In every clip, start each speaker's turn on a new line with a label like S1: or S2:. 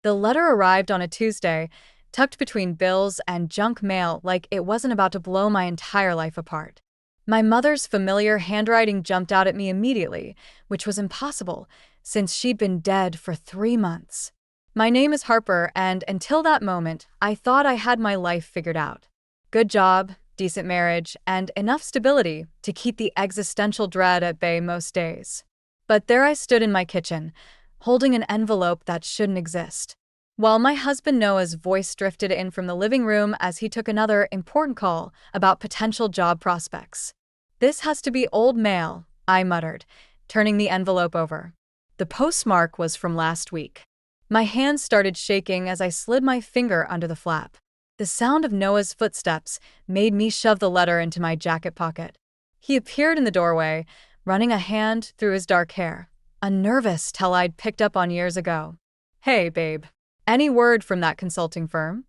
S1: The letter arrived on a Tuesday, tucked between bills and junk mail like it wasn't about to blow my entire life apart. My mother's familiar handwriting jumped out at me immediately, which was impossible, since she'd been dead for 3 months. My name is Harper, and until that moment, I thought I had my life figured out. Good job, decent marriage, and enough stability to keep the existential dread at bay most days. But there I stood in my kitchen, holding an envelope that shouldn't exist. While my husband Noah's voice drifted in from the living room as he took another important call about potential job prospects. "This has to be old mail," I muttered, turning the envelope over. The postmark was from last week. My hands started shaking as I slid my finger under the flap. The sound of Noah's footsteps made me shove the letter into my jacket pocket. He appeared in the doorway, running a hand through his dark hair, a nervous tell I'd picked up on years ago. "Hey, babe. Any word from that consulting firm?"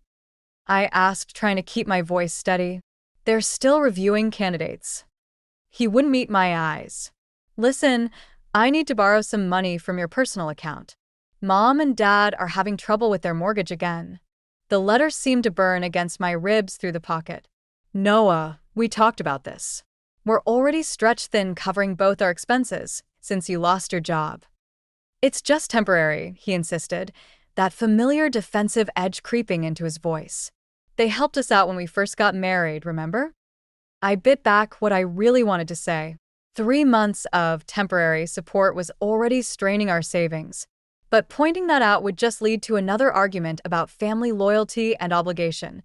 S1: I asked, trying to keep my voice steady. "They're still reviewing candidates." He wouldn't meet my eyes. "Listen, I need to borrow some money from your personal account. Mom and Dad are having trouble with their mortgage again." The letter seemed to burn against my ribs through the pocket. "Noah, we talked about this. We're already stretched thin covering both our expenses since you lost your job." "It's just temporary," he insisted, that familiar defensive edge creeping into his voice. "They helped us out when we first got married, remember?" I bit back what I really wanted to say. 3 months of temporary support was already straining our savings. But pointing that out would just lead to another argument about family loyalty and obligation,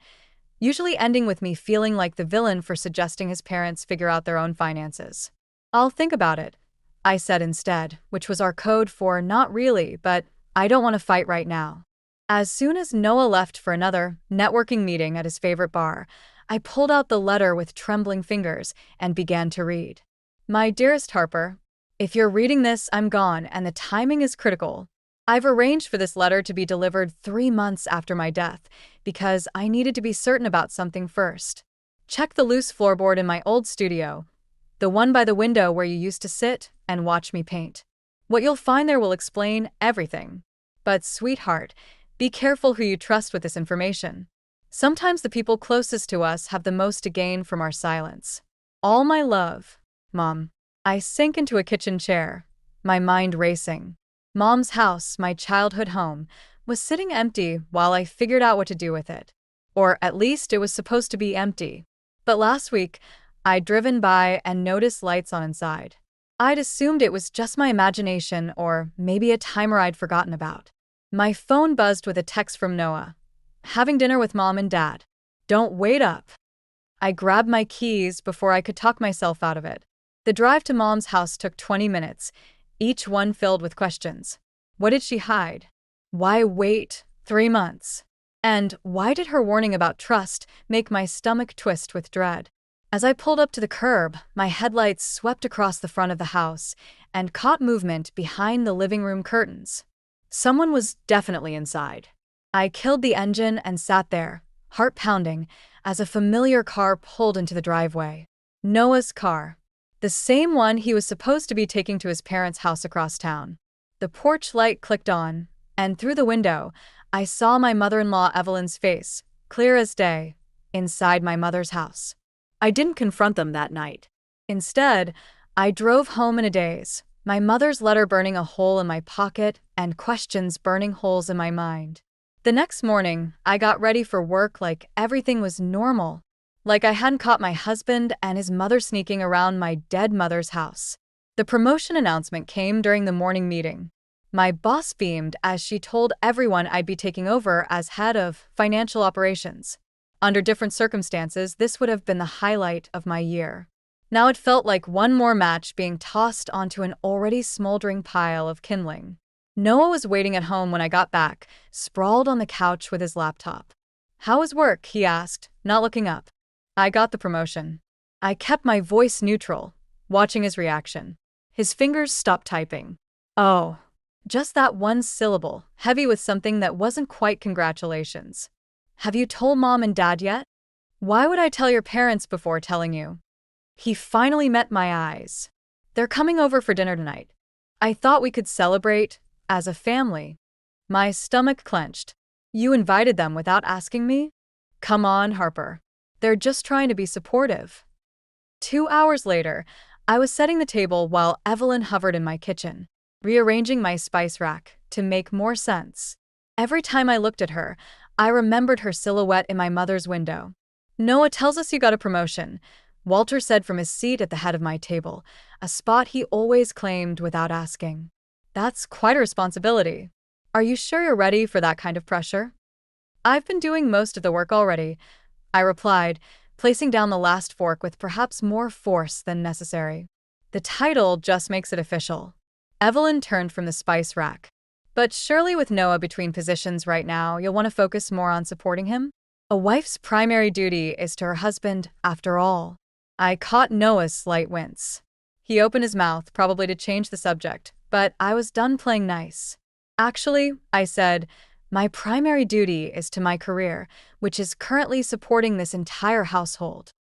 S1: usually ending with me feeling like the villain for suggesting his parents figure out their own finances. "I'll think about it," I said instead, which was our code for "not really, but I don't want to fight right now." As soon as Noah left for another networking meeting at his favorite bar, I pulled out the letter with trembling fingers and began to read. "My dearest Harper, if you're reading this, I'm gone, and the timing is critical. I've arranged for this letter to be delivered 3 months after my death because I needed to be certain about something first. Check the loose floorboard in my old studio, the one by the window where you used to sit and watch me paint. What you'll find there will explain everything. But, sweetheart, be careful who you trust with this information. Sometimes the people closest to us have the most to gain from our silence. All my love, Mom." I sank into a kitchen chair, my mind racing. Mom's house, my childhood home, was sitting empty while I figured out what to do with it. Or at least it was supposed to be empty. But last week, I'd driven by and noticed lights on inside. I'd assumed it was just my imagination or maybe a timer I'd forgotten about. My phone buzzed with a text from Noah. "Having dinner with Mom and Dad. Don't wait up." I grabbed my keys before I could talk myself out of it. The drive to Mom's house took 20 minutes, each one filled with questions. What did she hide? Why wait 3 months? And why did her warning about trust make my stomach twist with dread? As I pulled up to the curb, my headlights swept across the front of the house and caught movement behind the living room curtains. Someone was definitely inside. I killed the engine and sat there, heart pounding, as a familiar car pulled into the driveway. Noah's car. The same one he was supposed to be taking to his parents' house across town. The porch light clicked on, and through the window, I saw my mother-in-law Evelyn's face, clear as day, inside my mother's house. I didn't confront them that night. Instead, I drove home in a daze, my mother's letter burning a hole in my pocket and questions burning holes in my mind. The next morning, I got ready for work like everything was normal. Like I hadn't caught my husband and his mother sneaking around my dead mother's house. The promotion announcement came during the morning meeting. My boss beamed as she told everyone I'd be taking over as head of financial operations. Under different circumstances, this would have been the highlight of my year. Now it felt like one more match being tossed onto an already smoldering pile of kindling. Noah was waiting at home when I got back, sprawled on the couch with his laptop. "How was work?" he asked, not looking up. "I got the promotion." I kept my voice neutral, watching his reaction. His fingers stopped typing. "Oh." Just that one syllable, heavy with something that wasn't quite congratulations. "Have you told Mom and Dad yet?" "Why would I tell your parents before telling you?" He finally met my eyes. "They're coming over for dinner tonight. I thought we could celebrate as a family." My stomach clenched. You invited them without asking me? Come on, Harper. They're just trying to be supportive. 2 hours later, I was setting the table while Evelyn hovered in my kitchen, rearranging my spice rack to make more sense. Every time I looked at her, I remembered her silhouette in my mother's window. Noah tells us you got a promotion, Walter said from his seat at the head of my table, a spot he always claimed without asking. That's quite a responsibility. Are you sure you're ready for that kind of pressure? I've been doing most of the work already, I replied, placing down the last fork with perhaps more force than necessary. The title just makes it official. Evelyn turned from the spice rack. But surely with Noah between positions right now, you'll want to focus more on supporting him? A wife's primary duty is to her husband, after all. I caught Noah's slight wince. He opened his mouth, probably to change the subject, but I was done playing nice. Actually, I said, my primary duty is to my career, which is currently supporting this entire household.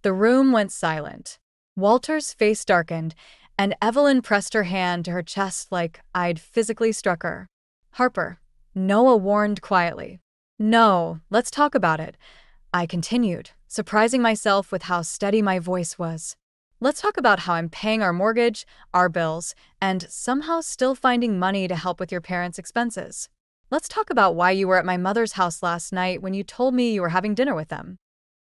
S1: The room went silent. Walter's face darkened, and Evelyn pressed her hand to her chest like I'd physically struck her. Harper, Noah warned quietly. No, let's talk about it, I continued, surprising myself with how steady my voice was. Let's talk about how I'm paying our mortgage, our bills, and somehow still finding money to help with your parents' expenses. Let's talk about why you were at my mother's house last night when you told me you were having dinner with them.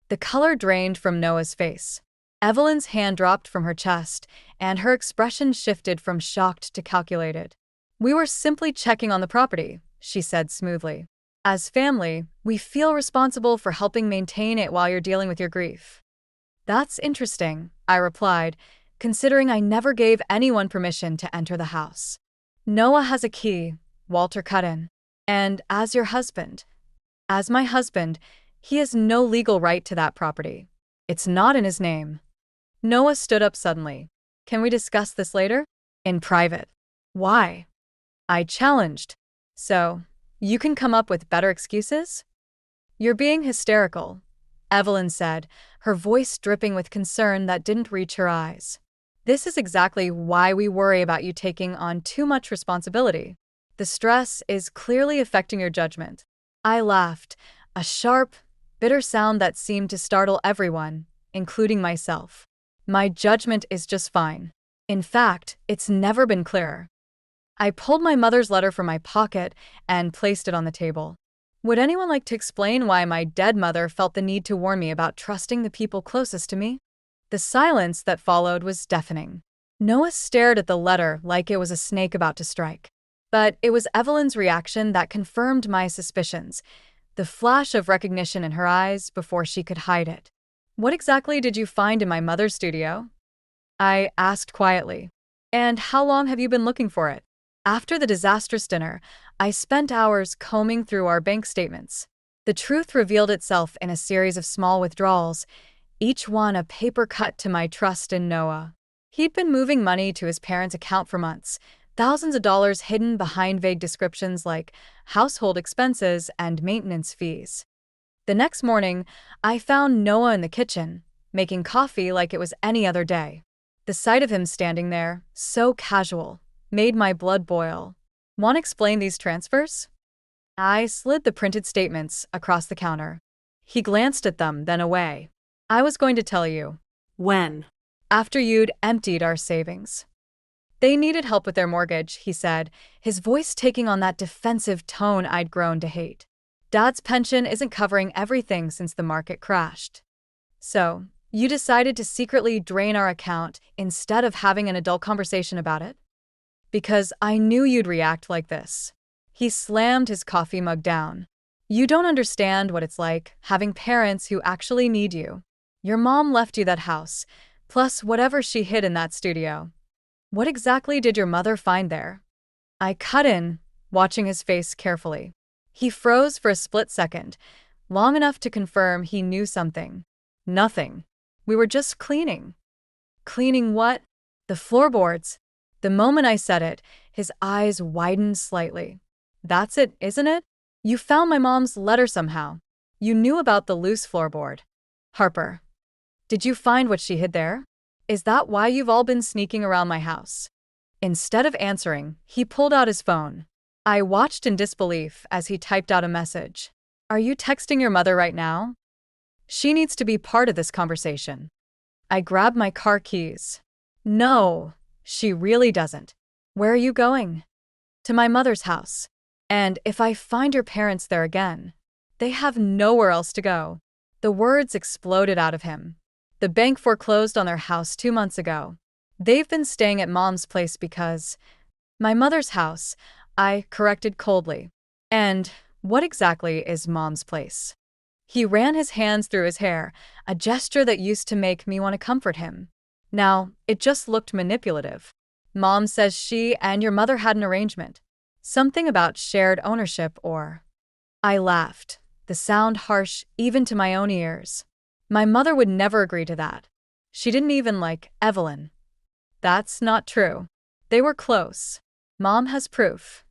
S1: The color drained from Noah's face. Evelyn's hand dropped from her chest, and her expression shifted from shocked to calculated. We were simply checking on the property, she said smoothly. As family, we feel responsible for helping maintain it while you're dealing with your grief. That's interesting, I replied, considering I never gave anyone permission to enter the house. Noah has a key, Walter cut in. And as your husband, as my husband, he has no legal right to that property. It's not in his name. Noah stood up suddenly. Can we discuss this later? In private. Why? I challenged. So, you can come up with better excuses? You're being hysterical, Evelyn said, her voice dripping with concern that didn't reach her eyes. This is exactly why we worry about you taking on too much responsibility. The stress is clearly affecting your judgment. I laughed, a sharp, bitter sound that seemed to startle everyone, including myself. My judgment is just fine. In fact, it's never been clearer. I pulled my mother's letter from my pocket and placed it on the table. Would anyone like to explain why my dead mother felt the need to warn me about trusting the people closest to me? The silence that followed was deafening. Noah stared at the letter like it was a snake about to strike. But it was Evelyn's reaction that confirmed my suspicions, the flash of recognition in her eyes before she could hide it. What exactly did you find in my mother's studio? I asked quietly. And how long have you been looking for it? After the disastrous dinner, I spent hours combing through our bank statements. The truth revealed itself in a series of small withdrawals, each one a paper cut to my trust in Noah. He'd been moving money to his parents' account for months, thousands of dollars hidden behind vague descriptions like household expenses and maintenance fees. The next morning, I found Noah in the kitchen, making coffee like it was any other day. The sight of him standing there, so casual, made my blood boil. Want to explain these transfers? I slid the printed statements across the counter. He glanced at them, then away. I was going to tell you.
S2: When?
S1: After you'd emptied our savings. They needed help with their mortgage, he said, his voice taking on that defensive tone I'd grown to hate. Dad's pension isn't covering everything since the market crashed. So, you decided to secretly drain our account instead of having an adult conversation about it? Because I knew you'd react like this. He slammed his coffee mug down. You don't understand what it's like having parents who actually need you. Your mom left you that house, plus whatever she hid in that studio. What exactly did your mother find there? I cut in, watching his face carefully. He froze for a split second, long enough to confirm he knew something. Nothing. We were just cleaning. Cleaning what? The floorboards. The moment I said it, his eyes widened slightly. That's it, isn't it? You found my mom's letter somehow. You knew about the loose floorboard. Harper, did you find what she hid there? Is that why you've all been sneaking around my house? Instead of answering, he pulled out his phone. I watched in disbelief as he typed out a message. Are you texting your mother right now? She needs to be part of this conversation. I grabbed my car keys. No, she really doesn't. Where are you going? To my mother's house. And if I find your parents there again, they have nowhere else to go. The words exploded out of him. The bank foreclosed on their house 2 months ago. They've been staying at Mom's place because… My mother's house, I corrected coldly. And what exactly is Mom's place? He ran his hands through his hair, a gesture that used to make me want to comfort him. Now, it just looked manipulative. Mom says she and your mother had an arrangement. Something about shared ownership or… I laughed, the sound harsh even to my own ears. My mother would never agree to that. She didn't even like Evelyn. That's not true. They were close. Mom has proof.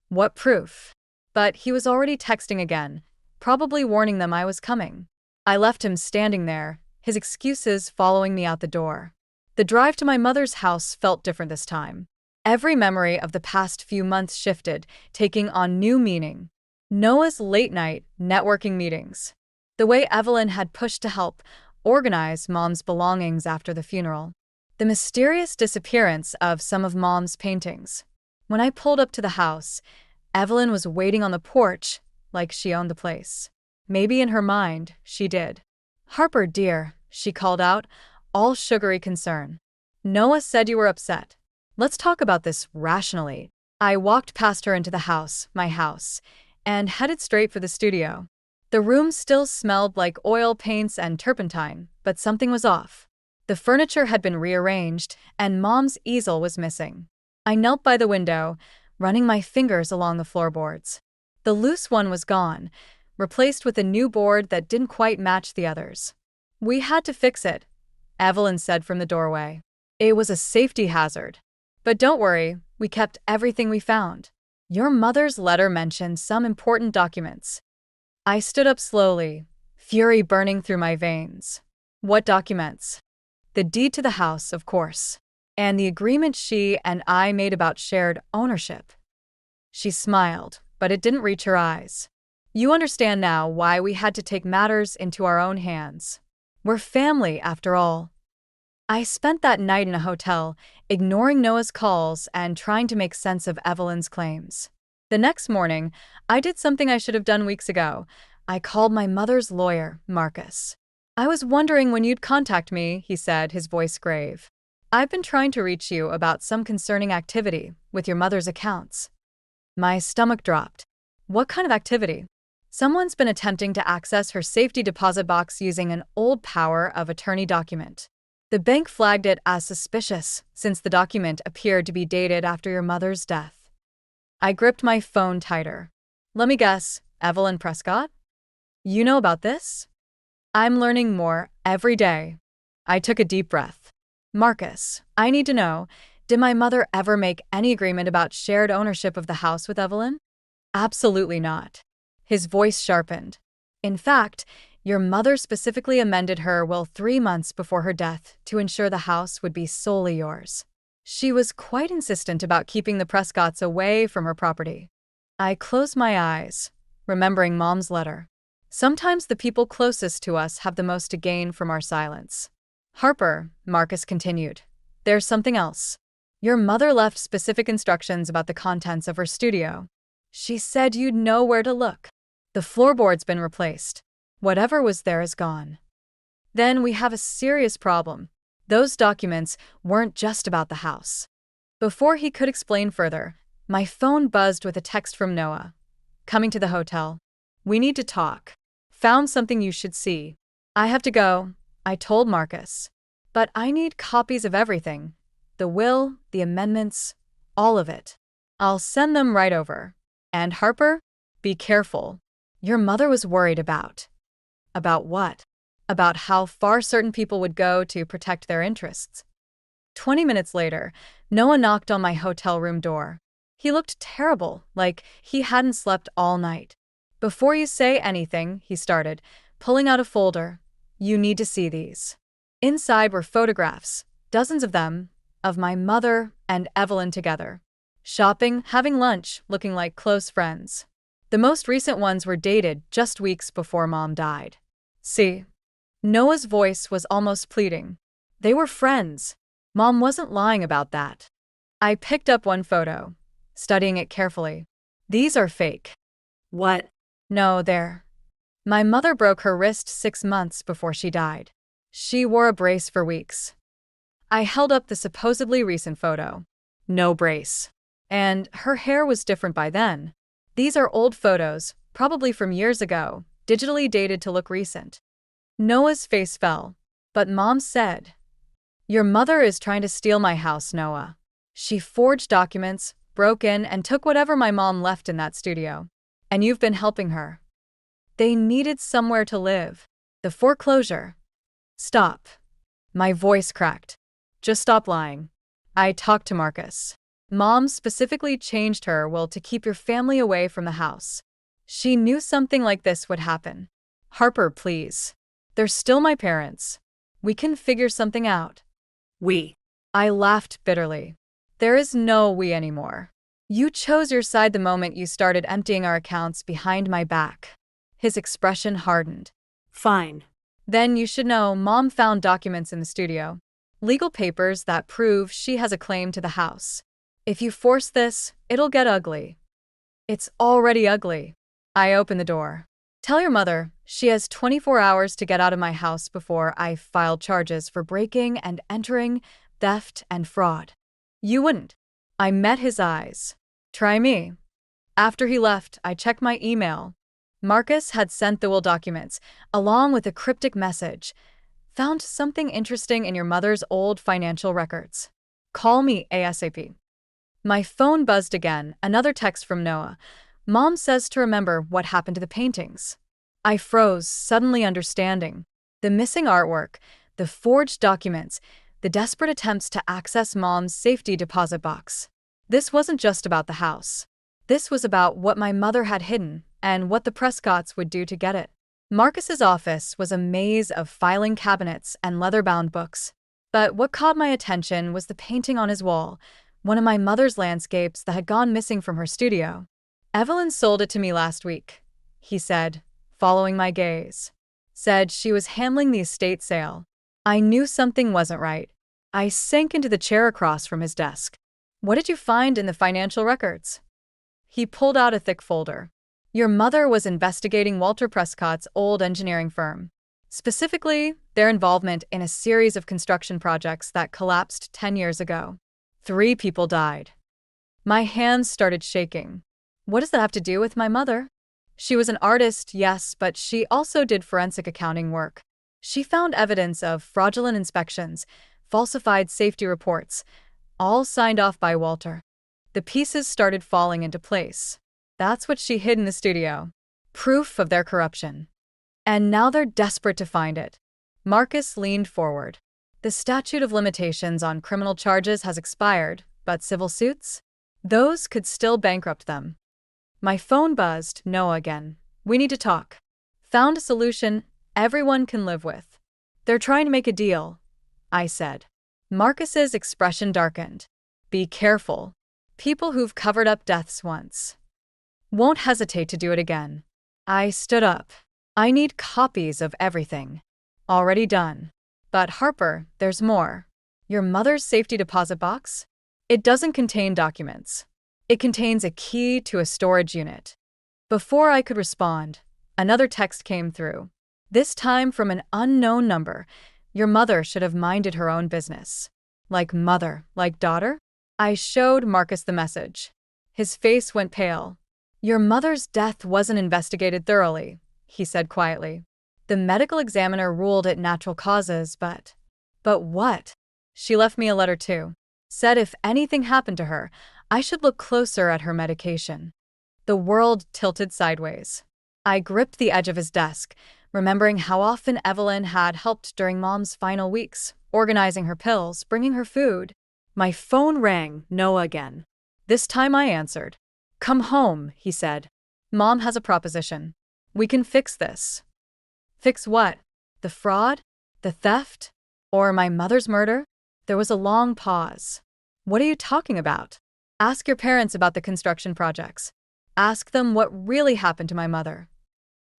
S1: What proof? But he was already texting again, probably warning them I was coming. I left him standing there, his excuses following me out the door. The drive to my mother's house felt different this time. Every memory of the past few months shifted, taking on new meaning. Noah's late-night networking meetings. The way Evelyn had pushed to help organize Mom's belongings after the funeral. The mysterious disappearance of some of Mom's paintings. When I pulled up to the house, Evelyn was waiting on the porch like she owned the place. Maybe in her mind, she did. Harper, dear, she called out, all sugary concern. Noah said you were upset. Let's talk about this rationally. I walked past her into the house, my house, and headed straight for the studio. The room still smelled like oil paints and turpentine, but something was off. The furniture had been rearranged, and Mom's easel was missing. I knelt by the window, running my fingers along the floorboards. The loose one was gone, replaced with a new board that didn't quite match the others. We had to fix it, Evelyn said from the doorway. It was a safety hazard. But don't worry, we kept everything we found. Your mother's letter mentioned some important documents. I stood up slowly, fury burning through my veins. What documents? The deed to the house, of course, and the agreement she and I made about shared ownership. She smiled, but it didn't reach her eyes. You understand now why we had to take matters into our own hands. We're family, after all. I spent that night in a hotel, ignoring Noah's calls and trying to make sense of Evelyn's claims. The next morning, I did something I should have done weeks ago. I called my mother's lawyer, Marcus. I was wondering when you'd contact me, he said, his voice grave. I've been trying to reach you about some concerning activity with your mother's accounts. My stomach dropped. What kind of activity? Someone's been attempting to access her safety deposit box using an old power of attorney document. The bank flagged it as suspicious since the document appeared to be dated after your mother's death. I gripped my phone tighter. Let me guess, Evelyn Prescott? You know about this? I'm learning more every day. I took a deep breath. Marcus, I need to know, did my mother ever make any agreement about shared ownership of the house with Evelyn? Absolutely not. His voice sharpened. In fact, your mother specifically amended her will 3 months before her death to ensure the house would be solely yours. She was quite insistent about keeping the Prescotts away from her property. I closed my eyes, remembering Mom's letter. Sometimes the people closest to us have the most to gain from our silence. Harper, Marcus continued, there's something else. Your mother left specific instructions about the contents of her studio. She said you'd know where to look. The floorboard's been replaced. Whatever was there is gone. Then we have a serious problem. Those documents weren't just about the house. Before he could explain further, my phone buzzed with a text from Noah. Coming to the hotel. We need to talk. Found something you should see. I have to go, I told Marcus. But I need copies of everything. The will, the amendments, all of it. I'll send them right over. And Harper, be careful. Your mother was worried about. About what? About how far certain people would go to protect their interests. 20 minutes later, Noah knocked on my hotel room door. He looked terrible, like he hadn't slept all night. Before you say anything, he started, pulling out a folder. You need to see these. Inside were photographs, dozens of them, of my mother and Evelyn together. shopping, having lunch, looking like close friends. The most recent ones were dated just weeks before Mom died. See? Noah's voice was almost pleading. They were friends. Mom wasn't lying about that. I picked up one photo, studying it carefully. These are fake.
S2: What?
S1: No, they're. My mother broke her wrist 6 months before she died. She wore a brace for weeks. I held up the supposedly recent photo. No brace. And her hair was different by then. These are old photos, probably from years ago, digitally dated to look recent. Noah's face fell, but Mom said, "Your mother is trying to steal my house, Noah. She forged documents, broke in, and took whatever my mom left in that studio. And you've been helping her." They needed somewhere to live. The foreclosure. Stop. My voice cracked. Just stop lying. I talked to Marcus. Mom specifically changed her will to keep your family away from the house. She knew something like this would happen. Harper, please. They're still my parents. We can figure something out.
S2: We.
S1: I laughed bitterly. There is no we anymore. You chose your side the moment you started emptying our accounts behind my back. His expression hardened.
S2: Fine.
S1: Then you should know Mom found documents in the studio. Legal papers that prove she has a claim to the house. If you force this, it'll get ugly. It's already ugly. I open the door. Tell your mother she has 24 hours to get out of my house before I file charges for breaking and entering, theft, and fraud. You wouldn't. I met his eyes. Try me. After he left, I checked my email. Marcus had sent the will documents, along with a cryptic message. Found something interesting in your mother's old financial records. Call me ASAP. My phone buzzed again, another text from Noah. Mom says to remember what happened to the paintings. I froze, suddenly understanding. The missing artwork, the forged documents, the desperate attempts to access Mom's safety deposit box. This wasn't just about the house. This was about what my mother had hidden and what the Prescotts would do to get it. Marcus's office was a maze of filing cabinets and leather-bound books. But what caught my attention was the painting on his wall, one of my mother's landscapes that had gone missing from her studio. Evelyn sold it to me last week, he said, following my gaze. Said she was handling the estate sale. I knew something wasn't right. I sank into the chair across from his desk. What did you find in the financial records? He pulled out a thick folder. Your mother was investigating Walter Prescott's old engineering firm. Specifically, their involvement in a series of construction projects that collapsed 10 years ago. 3 people died. My hands started shaking. What does that have to do with my mother? She was an artist, yes, but she also did forensic accounting work. She found evidence of fraudulent inspections, falsified safety reports, all signed off by Walter. The pieces started falling into place. That's what she hid in the studio. Proof of their corruption. And now they're desperate to find it. Marcus leaned forward. The statute of limitations on criminal charges has expired, but civil suits? Those could still bankrupt them. My phone buzzed. Noah again. We need to talk. Found a solution everyone can live with. They're trying to make a deal, I said. Marcus's expression darkened. Be careful. People who've covered up deaths once won't hesitate to do it again. I stood up. I need copies of everything. Already done. But Harper, there's more. Your mother's safety deposit box? It doesn't contain documents. It contains a key to a storage unit. Before I could respond, another text came through. This time from an unknown number. Your mother should have minded her own business. Like mother, like daughter? I showed Marcus the message. His face went pale. Your mother's death wasn't investigated thoroughly, he said quietly. The medical examiner ruled it natural causes, but what? She left me a letter too. Said if anything happened to her, I should look closer at her medication. The world tilted sideways. I gripped the edge of his desk, remembering how often Evelyn had helped during Mom's final weeks, organizing her pills, bringing her food. My phone rang. Noah again. This time I answered. Come home, he said. Mom has a proposition. We can fix this. Fix what? The fraud? The theft? Or my mother's murder? There was a long pause. What are you talking about? Ask your parents about the construction projects. Ask them what really happened to my mother.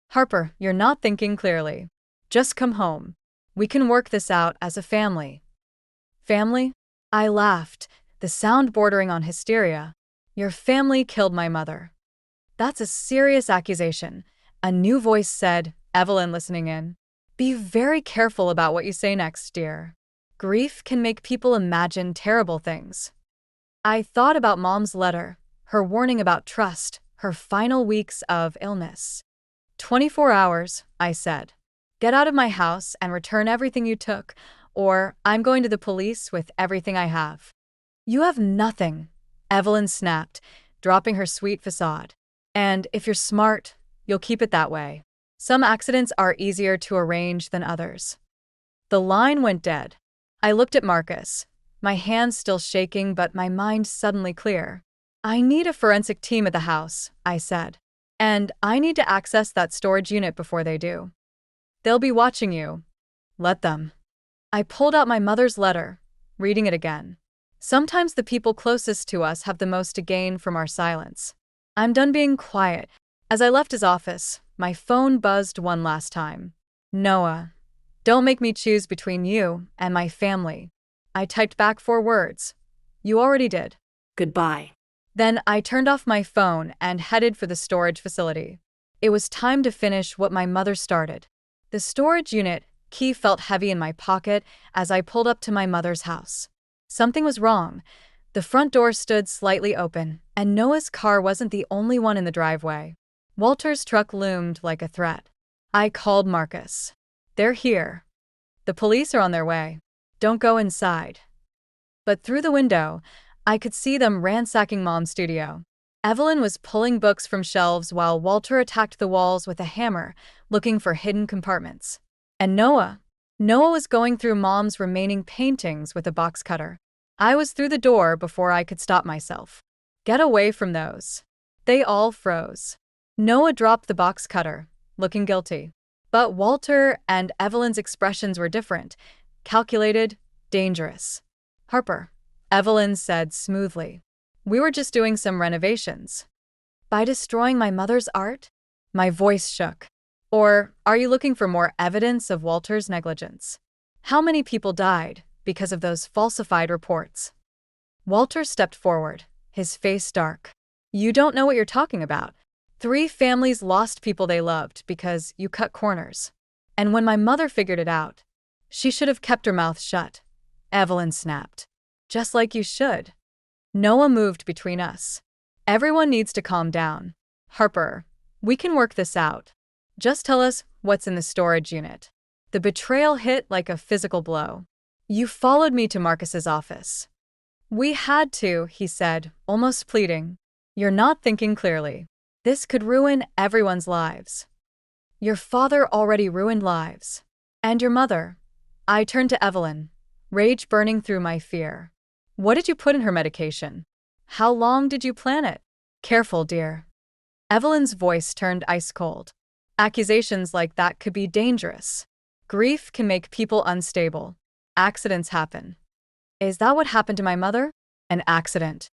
S1: Harper, you're not thinking clearly. Just come home. We can work this out as a family. Family? I laughed, the sound bordering on hysteria. Your family killed my mother. That's a serious accusation. A new voice said, Evelyn listening in. Be very careful about what you say next, dear. Grief can make people imagine terrible things. I thought about Mom's letter, her warning about trust, her final weeks of illness. 24 hours, I said. Get out of my house and return everything you took, or I'm going to the police with everything I have. You have nothing, Evelyn snapped, dropping her sweet facade. And if you're smart, you'll keep it that way. Some accidents are easier to arrange than others. The line went dead. I looked at Marcus, my hands still shaking but my mind suddenly clear. I need a forensic team at the house, I said. And I need to access that storage unit before they do. They'll be watching you. Let them. I pulled out my mother's letter, reading it again. Sometimes the people closest to us have the most to gain from our silence. I'm done being quiet. As I left his office, my phone buzzed one last time. Noah, don't make me choose between you and my family. I typed back 4 words. You already did.
S2: Goodbye.
S1: Then I turned off my phone and headed for the storage facility. It was time to finish what my mother started. The storage unit key felt heavy in my pocket as I pulled up to my mother's house. Something was wrong. The front door stood slightly open, and Noah's car wasn't the only one in the driveway. Walter's truck loomed like a threat. I called Marcus. They're here. The police are on their way. Don't go inside. But through the window, I could see them ransacking Mom's studio. Evelyn was pulling books from shelves while Walter attacked the walls with a hammer, looking for hidden compartments. And Noah was going through Mom's remaining paintings with a box cutter. I was through the door before I could stop myself. Get away from those. They all froze. Noah dropped the box cutter, looking guilty. But Walter and Evelyn's expressions were different, calculated, dangerous. Harper, Evelyn said smoothly. We were just doing some renovations. By destroying my mother's art? My voice shook. Or are you looking for more evidence of Walter's negligence? How many people died because of those falsified reports? Walter stepped forward, his face dark. You don't know what you're talking about. 3 families lost people they loved because you cut corners. And when my mother figured it out, she should have kept her mouth shut. Evelyn snapped. Just like you should. Noah moved between us. Everyone needs to calm down. Harper, we can work this out. Just tell us what's in the storage unit. The betrayal hit like a physical blow. You followed me to Marcus's office. We had to, he said, almost pleading. You're not thinking clearly. This could ruin everyone's lives. Your father already ruined lives. And your mother. I turned to Evelyn, rage burning through my fear. What did you put in her medication? How long did you plan it? Careful, dear. Evelyn's voice turned ice cold. Accusations like that could be dangerous. Grief can make people unstable. Accidents happen. Is that what happened to my mother? An accident.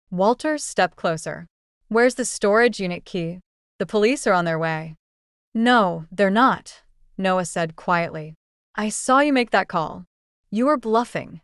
S1: Walter stepped closer. Where's the storage unit key? The police are on their way. No, they're not, Noah said quietly. I saw you make that call. You were bluffing.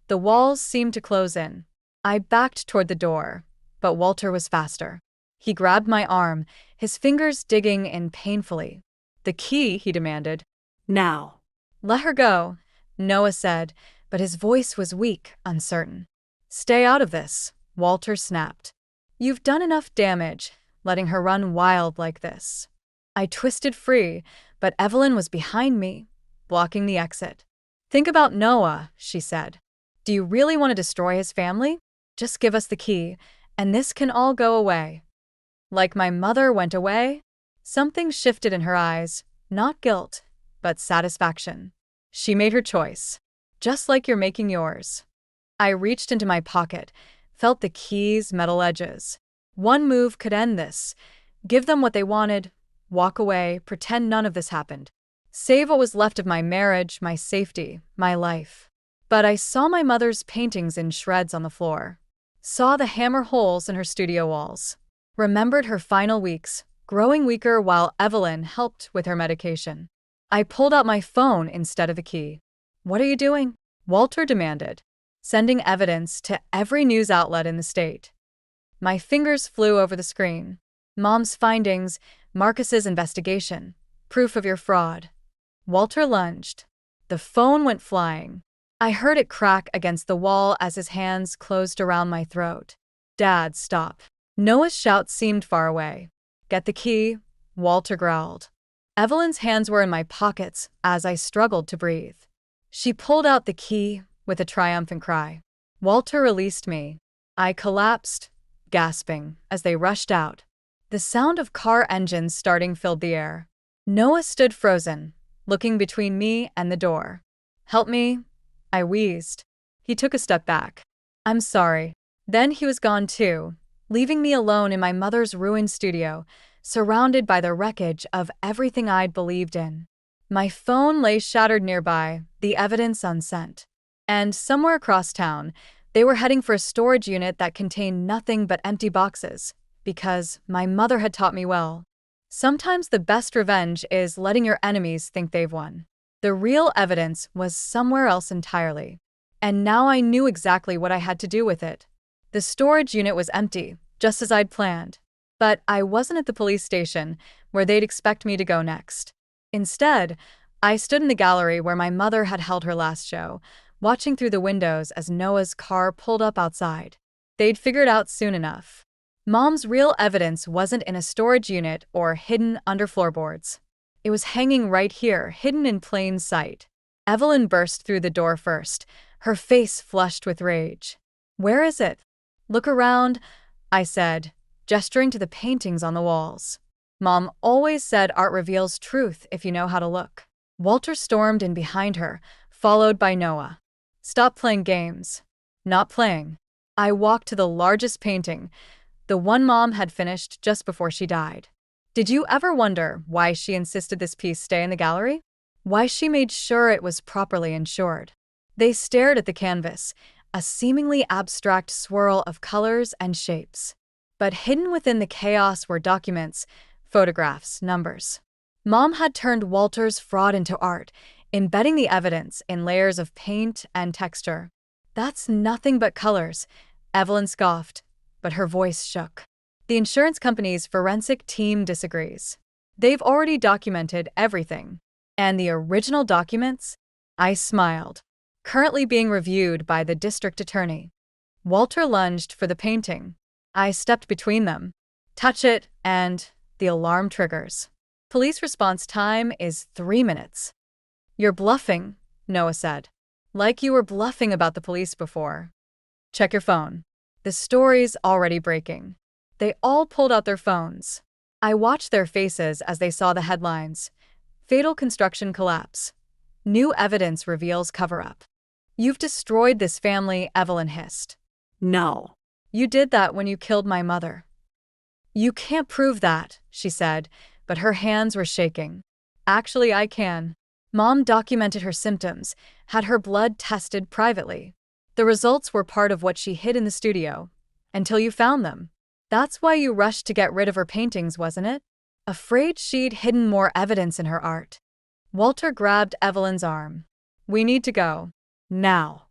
S1: The walls seemed to close in. I backed toward the door, but Walter was faster. He grabbed my arm, his fingers digging in painfully. The key, he demanded.
S2: Now.
S1: Let her go, Noah said, but his voice was weak, uncertain. Stay out of this, Walter snapped. You've done enough damage, letting her run wild like this. I twisted free, but Evelyn was behind me, blocking the exit. Think about Noah, she said. Do you really want to destroy his family? Just give us the key, and this can all go away. Like my mother went away? Something shifted in her eyes, not guilt, but satisfaction. She made her choice, just like you're making yours. I reached into my pocket, felt the key's metal edges. One move could end this. Give them what they wanted, walk away, pretend none of this happened. Save what was left of my marriage, my safety, my life. But I saw my mother's paintings in shreds on the floor. saw the hammer holes in her studio walls, remembered her final weeks, growing weaker while Evelyn helped with her medication. I pulled out my phone instead of the key. "What are you doing?" Walter demanded, sending evidence to every news outlet in the state. My fingers flew over the screen. "Mom's findings, Marcus's investigation, proof of your fraud." Walter lunged. The phone went flying. I heard it crack against the wall as his hands closed around my throat. "Dad, stop." Noah's shout seemed far away. "Get the key," Walter growled. Evelyn's hands were in my pockets as I struggled to breathe. She pulled out the key with a triumphant cry. Walter released me. I collapsed, gasping, as they rushed out. The sound of car engines starting filled the air. Noah stood frozen, looking between me and the door. "Help me," I wheezed. He took a step back. "I'm sorry." Then he was gone too, leaving me alone in my mother's ruined studio, surrounded by the wreckage of everything I'd believed in. My phone lay shattered nearby, the evidence unsent. And somewhere across town, they were heading for a storage unit that contained nothing but empty boxes, because my mother had taught me well. Sometimes the best revenge is letting your enemies think they've won. The real evidence was somewhere else entirely. And now I knew exactly what I had to do with it. The storage unit was empty, just as I'd planned. But I wasn't at the police station, where they'd expect me to go next. Instead, I stood in the gallery where my mother had held her last show, watching through the windows as Noah's car pulled up outside. They'd figured out soon enough. Mom's real evidence wasn't in a storage unit or hidden under floorboards. It was hanging right here, hidden in plain sight. Evelyn burst through the door first, her face flushed with rage. "Where is it?" "Look around," I said, gesturing to the paintings on the walls. Mom always said art reveals truth if you know how to look. Walter stormed in behind her, followed by Noah. "Stop playing games." "Not playing." I walked to the largest painting, the one Mom had finished just before she died. Did you ever wonder why she insisted this piece stay in the gallery? Why she made sure it was properly insured? They stared at the canvas, a seemingly abstract swirl of colors and shapes. But hidden within the chaos were documents, photographs, numbers. Mom had turned Walter's fraud into art, embedding the evidence in layers of paint and texture. "That's nothing but colors," Evelyn scoffed, but her voice shook. "The insurance company's forensic team disagrees. They've already documented everything. And the original documents?" I smiled. "Currently being reviewed by the district attorney." Walter lunged for the painting. I stepped between them. "Touch it, and the alarm triggers. Police response time is 3 minutes. "You're bluffing," Noah said. "Like you were bluffing about the police before." "Check your phone." The story's already breaking. They all pulled out their phones. I watched their faces as they saw the headlines. "Fatal construction collapse. New evidence reveals cover-up." "You've destroyed this family," Evelyn hissed.
S2: No.
S1: "You did that when you killed my mother." "You can't prove that," she said, but her hands were shaking. "Actually, I can. Mom documented her symptoms, had her blood tested privately. The results were part of what she hid in the studio, until you found them. That's why you rushed to get rid of her paintings, wasn't it? Afraid she'd hidden more evidence in her art." Walter grabbed Evelyn's arm. "We need to go. Now."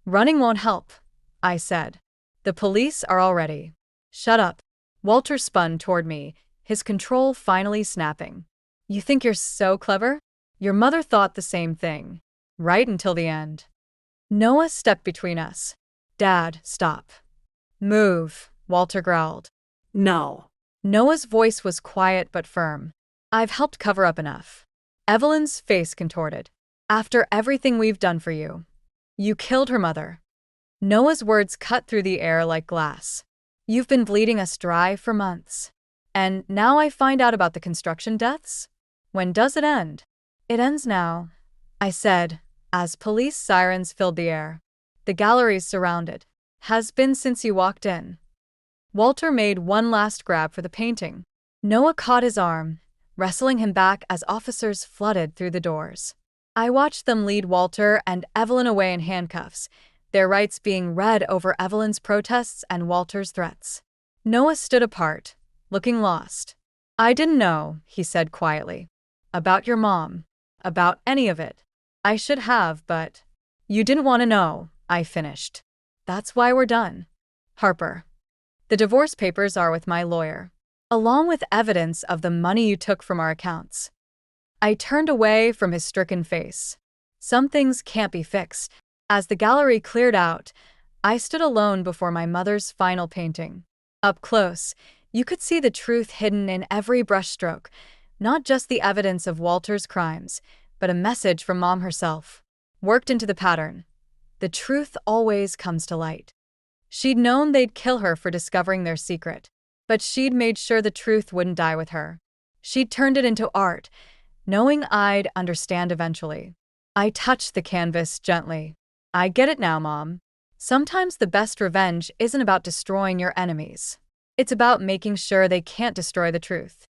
S1: "Running won't help," I said. "The police are already." "Shut up." Walter spun toward me, his control finally snapping. "You think you're so clever? Your mother thought the same thing. Right until the end." Noah stepped between us. "Dad, stop." "Move," Walter growled.
S2: No.
S1: Noah's voice was quiet but firm. "I've helped cover up enough." Evelyn's face contorted. "After everything we've done for you. You killed her mother." Noah's words cut through the air like glass. "You've been bleeding us dry for months. And now I find out about the construction deaths? When does it end?" "It ends now," I said, as police sirens filled the air. "The gallery's surrounded. Has been since you walked in." Walter made one last grab for the painting. Noah caught his arm, wrestling him back as officers flooded through the doors. I watched them lead Walter and Evelyn away in handcuffs, their rights being read over Evelyn's protests and Walter's threats. Noah stood apart, looking lost. "I didn't know," he said quietly. "About your mom. About any of it. I should have, but you didn't want to know," I finished. "That's why we're done. Harper. The divorce papers are with my lawyer, along with evidence of the money you took from our accounts." I turned away from his stricken face. Some things can't be fixed. As the gallery cleared out, I stood alone before my mother's final painting. Up close, you could see the truth hidden in every brushstroke, not just the evidence of Walter's crimes, but a message from Mom herself, worked into the pattern. The truth always comes to light. She'd known they'd kill her for discovering their secret, but she'd made sure the truth wouldn't die with her. She'd turned it into art, knowing I'd understand eventually. I touched the canvas gently. "I get it now, Mom. Sometimes the best revenge isn't about destroying your enemies. It's about making sure they can't destroy the truth."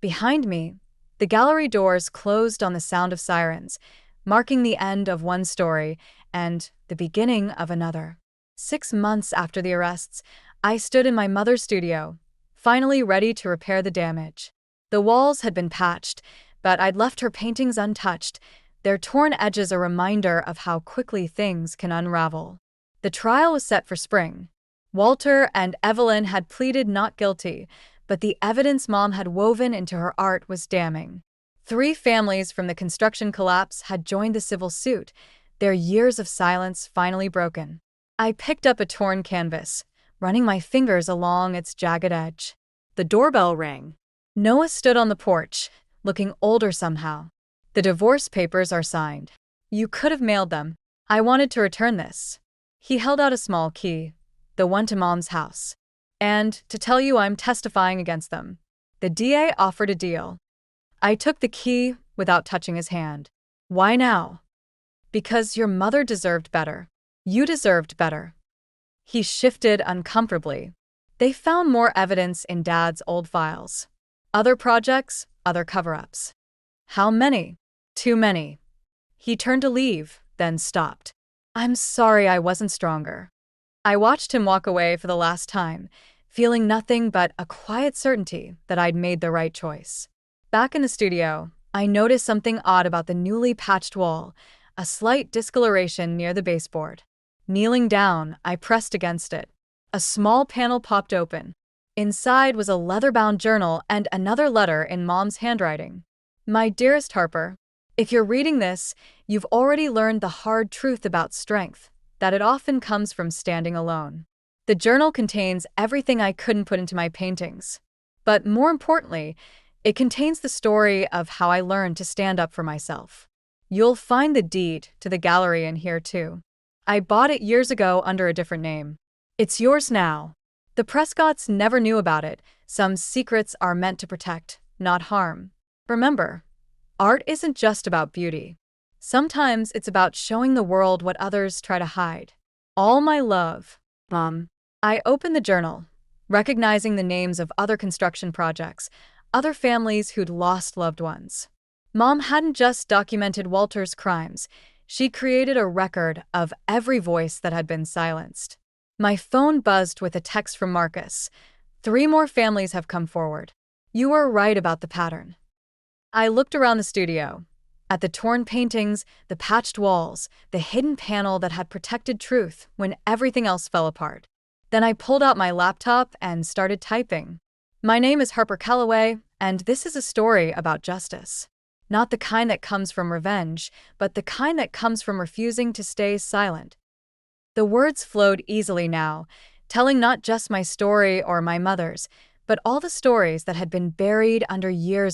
S1: Behind me, the gallery doors closed on the sound of sirens, marking the end of one story and the beginning of another. 6 months after the arrests, I stood in my mother's studio, finally ready to repair the damage. The walls had been patched, but I'd left her paintings untouched, their torn edges a reminder of how quickly things can unravel. The trial was set for spring. Walter and Evelyn had pleaded not guilty, but the evidence Mom had woven into her art was damning. 3 families from the construction collapse had joined the civil suit, their years of silence finally broken. I picked up a torn canvas, running my fingers along its jagged edge. The doorbell rang. Noah stood on the porch, looking older somehow. "The divorce papers are signed. You could have mailed them. I wanted to return this." He held out a small key, the one to Mom's house. "And to tell you I'm testifying against them." The DA offered a deal. I took the key without touching his hand. "Why now?" "Because your mother deserved better. You deserved better." He shifted uncomfortably. "They found more evidence in Dad's old files. Other projects, other cover-ups." "How many?" "Too many." He turned to leave, then stopped. "I'm sorry I wasn't stronger." I watched him walk away for the last time, feeling nothing but a quiet certainty that I'd made the right choice. Back in the studio, I noticed something odd about the newly patched wall, a slight discoloration near the baseboard. Kneeling down, I pressed against it. A small panel popped open. Inside was a leather-bound journal and another letter in Mom's handwriting. "My dearest Harper, if you're reading this, you've already learned the hard truth about strength, that it often comes from standing alone." The journal contains everything I couldn't put into my paintings. But more importantly, it contains the story of how I learned to stand up for myself. You'll find the deed to the gallery in here too. I bought it years ago under a different name. It's yours now. The Prescotts never knew about it. Some secrets are meant to protect, not harm. Remember, art isn't just about beauty. Sometimes it's about showing the world what others try to hide. All my love, Mom. I opened the journal, recognizing the names of other construction projects, other families who'd lost loved ones. Mom hadn't just documented Walter's crimes, she created a record of every voice that had been silenced. My phone buzzed with a text from Marcus. 3 more families have come forward. You were right about the pattern. I looked around the studio, at the torn paintings, the patched walls, the hidden panel that had protected truth when everything else fell apart. Then I pulled out my laptop and started typing. My name is Harper Calloway, and this is a story about justice. Not the kind that comes from revenge, but the kind that comes from refusing to stay silent. The words flowed easily now, telling not just my story or my mother's, but all the stories that had been buried under years of